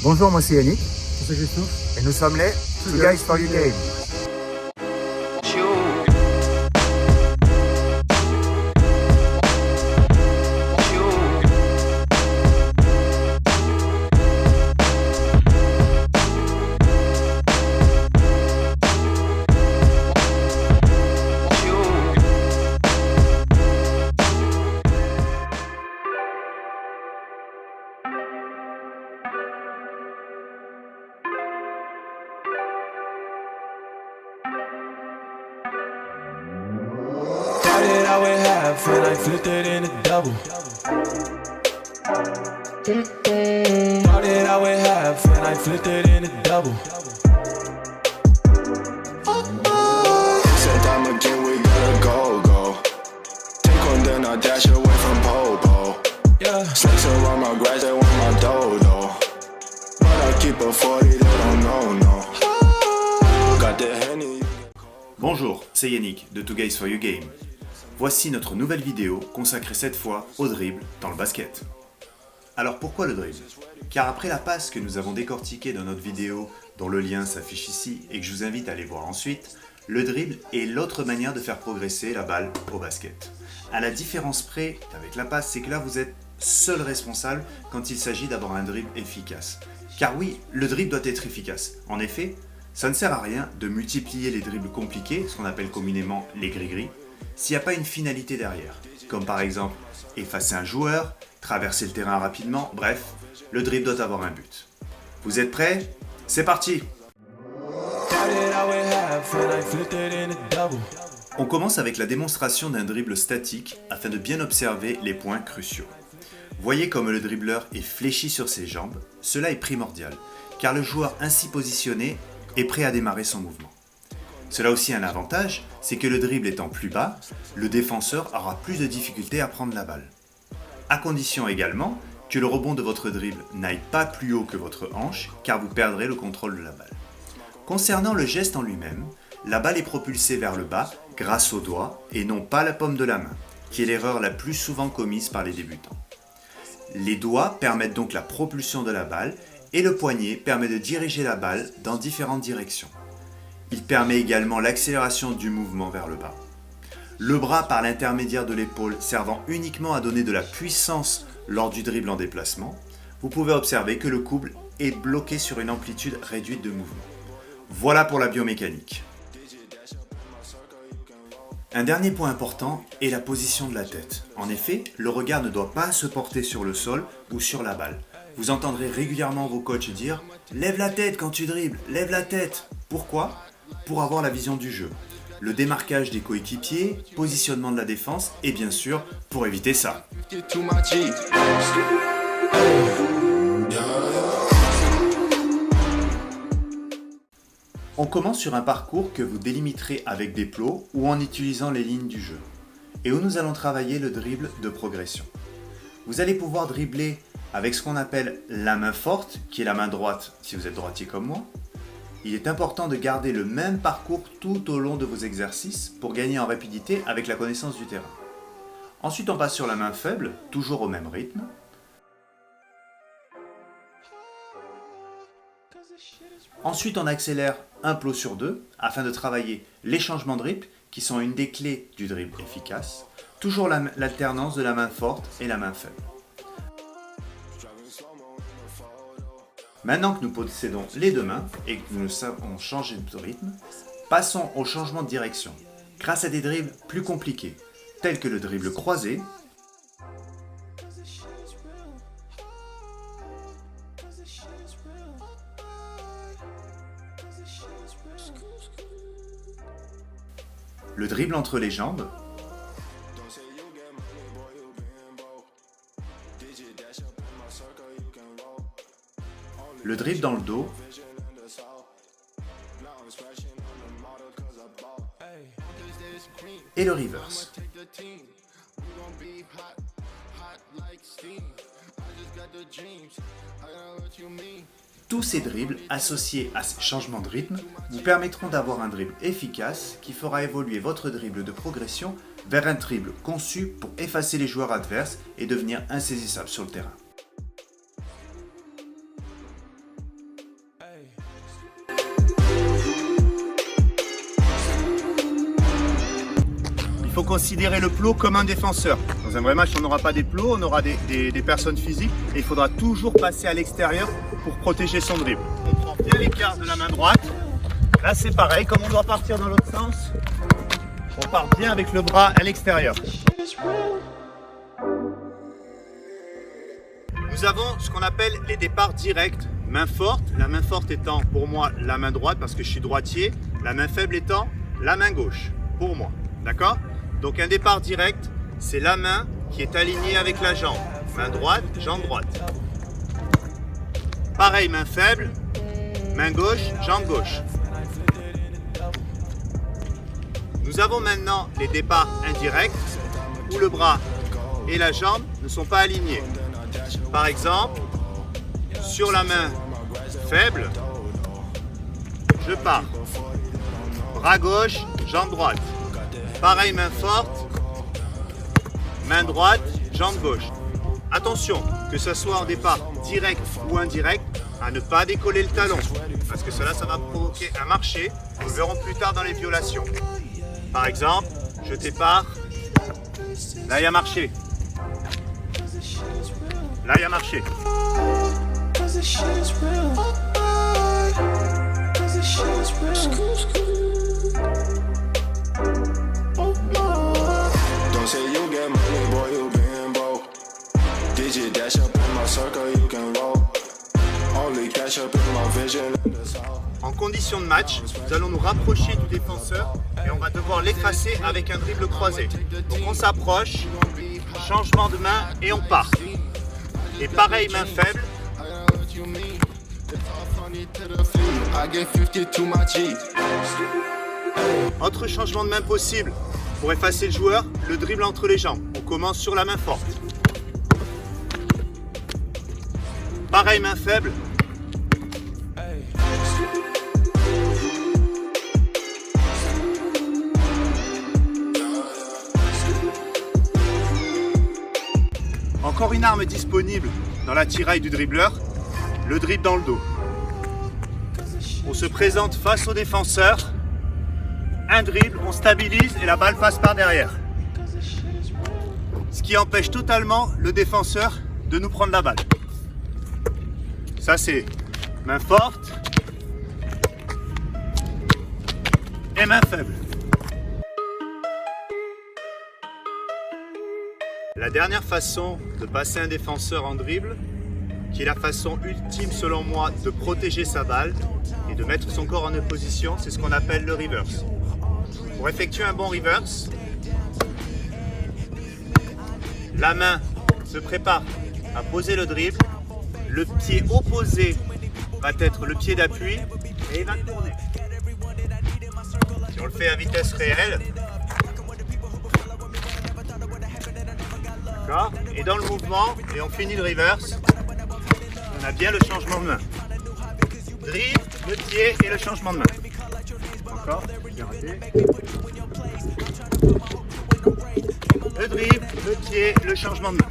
Bonjour, moi c'est Yannick. C'est Christophe. Et nous sommes les Two Guys for You Game. Started out with half and I flipped it in a double. Started out with half and I flipped it in a double. Said time again, we gotta go. Take one, then I dash away from Popo. Yeah. Snakes around my grass, they want my dodo. But I keep a 40, they don't know, no. Got the Henny. Bonjour, c'est Yannick de Two Guys for You Game. Voici notre nouvelle vidéo consacrée cette fois au dribble dans le basket. Alors pourquoi le dribble? Car après la passe que nous avons décortiquée dans notre vidéo, dont le lien s'affiche ici et que je vous invite à aller voir ensuite, le dribble est l'autre manière de faire progresser la balle au basket. À la différence près avec la passe, c'est que là vous êtes seul responsable quand il s'agit d'avoir un dribble efficace. Car oui, le dribble doit être efficace. En effet, ça ne sert à rien de multiplier les dribbles compliqués, ce qu'on appelle communément les gris-gris, s'il n'y a pas une finalité derrière. Comme par exemple, effacer un joueur, traverser le terrain rapidement, bref, le dribble doit avoir un but. Vous êtes prêts? C'est parti! Started out with half and I flipped it in a double. On commence avec la démonstration d'un dribble statique afin de bien observer les points cruciaux. Voyez comme le dribbleur est fléchi sur ses jambes, cela est primordial, car le joueur ainsi positionné est prêt à démarrer son mouvement. Cela a aussi un avantage, c'est que le dribble étant plus bas, le défenseur aura plus de difficultés à prendre la balle. À condition également que le rebond de votre dribble n'aille pas plus haut que votre hanche, car vous perdrez le contrôle de la balle. Concernant le geste en lui-même, la balle est propulsée vers le bas grâce au doigt et non pas la paume de la main, qui est l'erreur la plus souvent commise par les débutants. Les doigts permettent donc la propulsion de la balle et le poignet permet de diriger la balle dans différentes directions. Il permet également l'accélération du mouvement vers le bas. Le bras par l'intermédiaire de l'épaule servant uniquement à donner de la puissance lors du dribble en déplacement, vous pouvez observer que le coude est bloqué sur une amplitude réduite de mouvement. Voilà pour la biomécanique. Un dernier point important est la position de la tête. En effet, le regard ne doit pas se porter sur le sol ou sur la balle. Vous entendrez régulièrement vos coachs dire « Lève la tête quand tu dribbles, lève la tête !» Pourquoi? Pour avoir la vision du jeu, le démarquage des coéquipiers, positionnement de la défense et bien sûr pour éviter ça. Get to my G. On commence sur un parcours que vous délimiterez avec des plots ou en utilisant les lignes du jeu et où nous allons travailler le dribble de progression. Vous allez pouvoir dribbler avec ce qu'on appelle la main forte, qui est la main droite si vous êtes droitier comme moi. Il est important de garder le même parcours tout au long de vos exercices pour gagner en rapidité avec la connaissance du terrain. Ensuite, on passe sur la main faible, toujours au même rythme. Ensuite, on accélère un plot sur deux afin de travailler les changements de rythme qui sont une des clés du dribble efficace. Toujours l'alternance de la main forte et la main faible. Maintenant que nous possédons les deux mains et que nous savons changer de rythme, passons au changement de direction grâce à des dribbles plus compliqués, tels que le dribble croisé, le dribble entre les jambes, le dribble dans le dos et le reverse. Tous ces dribbles associés à ces changements de rythme vous permettront d'avoir un dribble efficace qui fera évoluer votre dribble de progression vers un dribble conçu pour effacer les joueurs adverses et devenir insaisissable sur le terrain. faut considérer le plot comme un défenseur. Dans un vrai match, on n'aura pas des plots, on aura des personnes physiques et il faudra toujours passer à l'extérieur pour protéger son dribble. On prend bien l'écart de la main droite. Là, c'est pareil, comme on doit partir dans l'autre sens, on part bien avec le bras à l'extérieur. Nous avons ce qu'on appelle les départs directs, main forte, la main forte étant pour moi la main droite parce que je suis droitier, la main faible étant la main gauche, pour moi, d'accord? Donc un départ direct, c'est la main qui est alignée avec la jambe, main droite, jambe droite. Pareil, main faible, main gauche, jambe gauche. Nous avons maintenant les départs indirects où le bras et la jambe ne sont pas alignés. Par exemple, sur la main faible, je pars. Bras gauche, jambe droite. Pareil, main forte, main droite, jambe gauche. Attention, que ce soit en départ direct ou indirect, à ne pas décoller le talon. Parce que cela, ça va provoquer un marché. Nous le verrons plus tard dans les violations. Par exemple, je départ. Là, il y a marché. Là, il y a marché. Don't say you get money, boy, you been broke. Did you dash up in my circle, you can roll. Only cash up in my vision in the south. En condition de match, nous allons nous rapprocher du défenseur et on va devoir l'effacer avec un dribble croisé. Donc on s'approche, changement de main et on part. Et pareil, main faible. Autre changement de main possible pour effacer le joueur, le dribble entre les jambes. On commence sur la main forte. Pareil, main faible. Encore une arme disponible dans la tiraille du dribbleur, le dribble dans le dos. On se présente face au défenseur, un dribble, on stabilise et la balle passe par derrière. Ce qui empêche totalement le défenseur de nous prendre la balle. Ça c'est main forte et main faible. La dernière façon de passer un défenseur en dribble, qui est la façon ultime selon moi de protéger sa balle et de mettre son corps en opposition, c'est ce qu'on appelle le reverse. Pour effectuer un bon reverse, la main se prépare à poser le dribble, le pied opposé va être le pied d'appui et il va tourner. Si on le fait à vitesse réelle, et dans le mouvement, et on finit le reverse, on a bien le changement de main. Dribble, le pied et le changement de main. Encore, bien raté. Le dribble, le pied, le changement de main.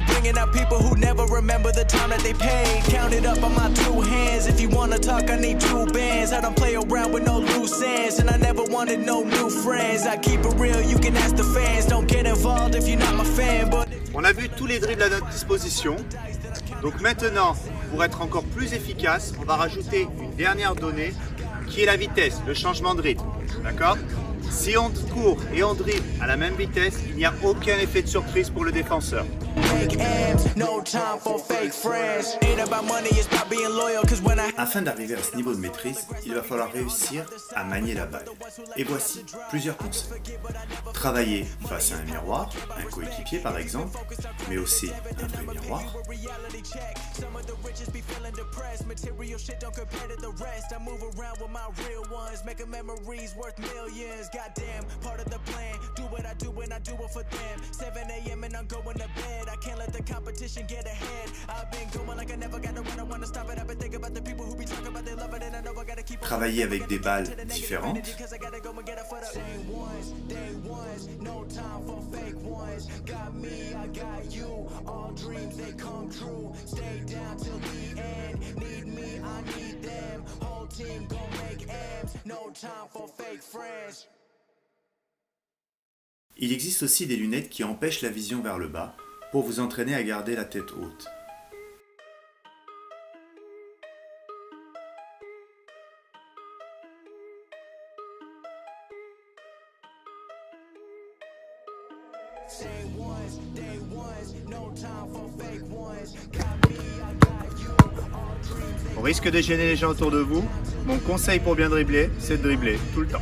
Bringing up people who never remember the time that they paid. Count it up on my two hands. If you wanna talk, I need two bands. I don't play around with no loose ends, and I never wanted no new friends. I keep it real, you can ask the fans. Don't get involved if you're not my fan, but... On a vu tous les dribbles à notre disposition. Donc maintenant, pour être encore plus efficace, on va rajouter une dernière donnée qui est la vitesse, le changement de rythme. D'accord ? Si on court et on dribble à la même vitesse, il n'y a aucun effet de surprise pour le défenseur. Afin d'arriver à ce niveau de maîtrise, il va falloir réussir à manier la balle. Et voici plusieurs conseils. Travailler face à un miroir, un coéquipier par exemple, mais aussi un vrai miroir. Travailler avec des balles différentes. Il existe aussi des lunettes qui empêchent la vision vers le bas pour vous entraîner à garder la tête haute. Au risque de gêner les gens autour de vous, mon conseil pour bien dribbler, c'est de dribbler tout le temps.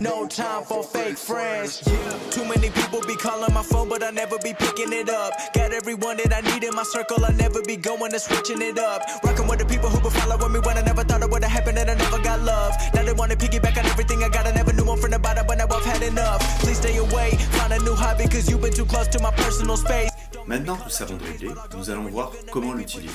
No time for fake friends. Too many people be calling my phone, but I never be picking it up. Got everyone that I need in my circle, I never be going and switching it up. Rocking with the people who been following me when I never thought it would have happened and I never got love. Now they wanna piggyback on everything I got, I never knew one from the bottom, but now I've had enough. Please stay away, find a new hobby, cause you've been too close to my personal space. Maintenant que nous savons dribbler, nous allons voir comment l'utiliser.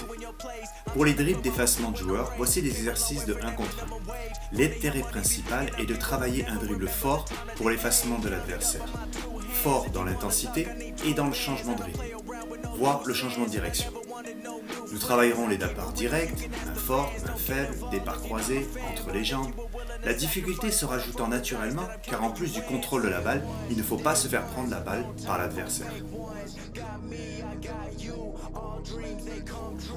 Pour les dribbles d'effacement de joueurs, voici des exercices de 1 contre 1. L'intérêt principal est de travailler un dribble fort pour l'effacement de l'adversaire. Fort dans l'intensité et dans le changement de rythme, voire le changement de direction. Nous travaillerons les départs directs, main forte, main faible, départs croisés, entre les jambes. La difficulté se rajoutant naturellement car en plus du contrôle de la balle, il ne faut pas se faire prendre la balle par l'adversaire.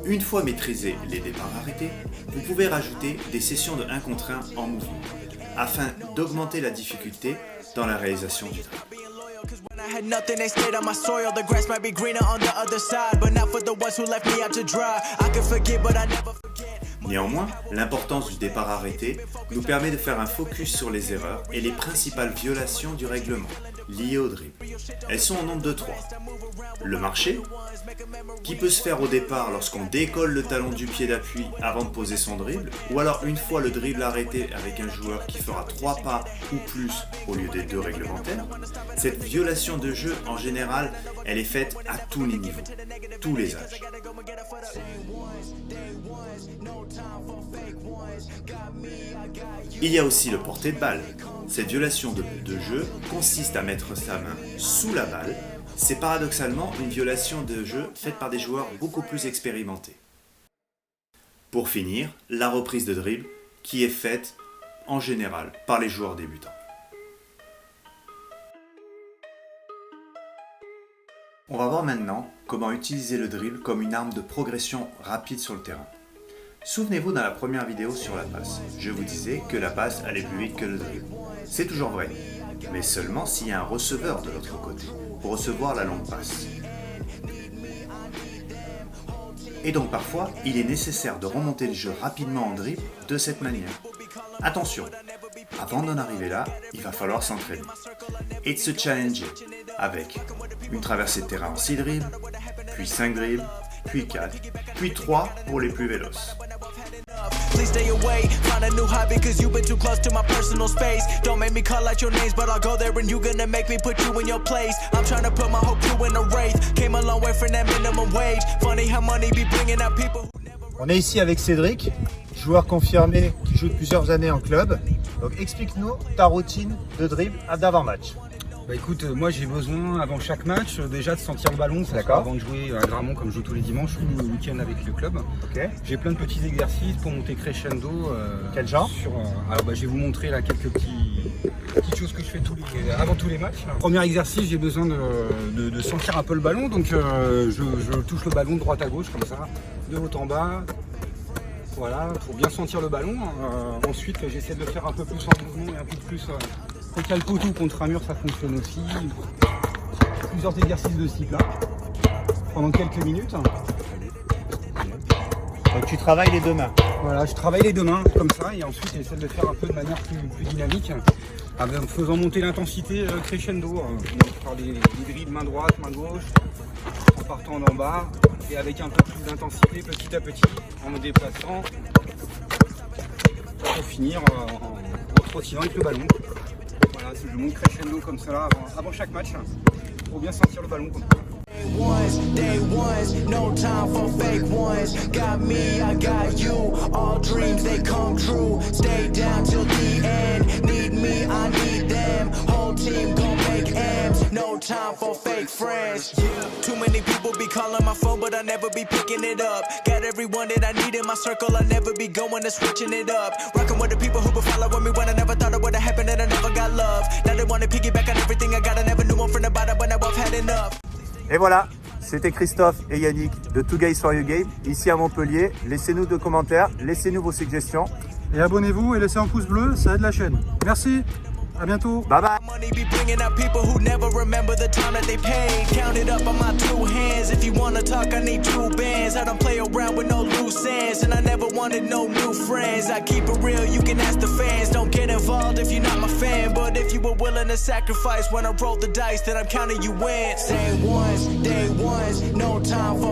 Une fois maîtrisés les départs arrêtés, vous pouvez rajouter des sessions de 1 contre 1 en mouvement, afin d'augmenter la difficulté dans la réalisation du dribble. When I had nothing, they stayed on my soil. The grass might be greener on the other side, but not for the ones who left me out to dry. I can forget, but I never forget. Néanmoins, l'importance du départ arrêté nous permet de faire un focus sur les erreurs et les principales violations du règlement liées au dribble. Elles sont au nombre de 3. Le marché, qui peut se faire au départ lorsqu'on décolle le talon du pied d'appui avant de poser son dribble, ou alors une fois le dribble arrêté avec un joueur qui fera 3 pas ou plus au lieu des 2 réglementaires. Cette violation de jeu, en général, elle est faite à tous les niveaux, tous les âges. Il y a aussi le porté de balle. Cette violation de jeu consiste à mettre sa main sous la balle. C'est paradoxalement une violation de jeu faite par des joueurs beaucoup plus expérimentés. Pour finir, la reprise de dribble qui est faite en général par les joueurs débutants. On va voir maintenant comment utiliser le dribble comme une arme de progression rapide sur le terrain. Souvenez-vous dans la première vidéo sur la passe, je vous disais que la passe allait plus vite que le dribble. C'est toujours vrai, mais seulement s'il y a un receveur de l'autre côté, pour recevoir la longue passe. Et donc parfois, il est nécessaire de remonter le jeu rapidement en dribble de cette manière. Attention, avant d'en arriver là, il va falloir s'entraîner et de se challenger avec une traversée de terrain en 6 dribbles, puis 5 dribbles, puis 4, puis 3 pour les plus véloces. Please stay away, find a new hobby, cause you've been too close to my personal space. Don't make me call out your names, but I'll go there and you gonna make me put you in your place. I'm trying to put my whole crew in a wraith. Came a long way from that minimum wage. Funny how money be bringing out people who never... On est ici avec Cédric, joueur confirmé qui joue plusieurs années en club. Donc explique-nous ta routine de dribble d'avant-match. Bah écoute, moi j'ai besoin avant chaque match déjà de sentir le ballon, avant de jouer à Gramont comme je joue tous les dimanches ou le week-end avec le club. Okay. J'ai plein de petits exercices pour monter crescendo. Quel genre Alors je vais vous montrer là quelques petites choses que je fais avant tous les matchs. Premier exercice, j'ai besoin de sentir un peu le ballon, donc je touche le ballon de droite à gauche comme ça, de haut en bas. Voilà, pour bien sentir le ballon. Ensuite, j'essaie de le faire un peu plus en mouvement et un peu plus... Quand il y a le poteau contre un mur, ça fonctionne aussi. Plusieurs exercices de ce type-là, pendant quelques minutes. Donc tu travailles les 2 mains. Voilà, je travaille les 2 mains comme ça, et ensuite j'essaie de le faire un peu de manière plus dynamique, en faisant monter l'intensité crescendo. Donc faire des drills main droite, main gauche, en partant d'en bas, et avec un peu plus d'intensité petit à petit, en me déplaçant, pour finir en trottinant avec le ballon. Voilà, je monte crescendo comme ça avant chaque match, pour bien sentir le ballon comme ça. Day ones, no time for fake ones. Got me, I got you. All dreams they come true. Stay down till the end. Need me, I need them. Whole team gon' make M's. No time off on fake friends. Too many people be calling my phone, but I never be picking it up. Got everyone that I need in my circle, I never be going and switching it up. Rocking with the people who been following me when I never thought it would've happened and I never got love. Now they wanna piggyback on everything I got, I never knew one from the bottom, but now I've had enough. Et voilà, c'était Christophe et Yannick de Two Guys for You Game, ici à Montpellier. Laissez-nous des commentaires, laissez-nous vos suggestions. Et abonnez-vous et laissez un pouce bleu, ça aide la chaîne. Merci, à bientôt. Bye bye. Money be bringing up people who never remember the time that they paid. Count it up on my two hands. If you wanna talk, I need two bands. I don't play around with no loose ends, and I never wanted no new friends. I keep it real, you can ask the fans. Don't get involved if you're not my fan, but if you were willing to sacrifice when I roll the dice, then I'm counting you in. Day ones, no time for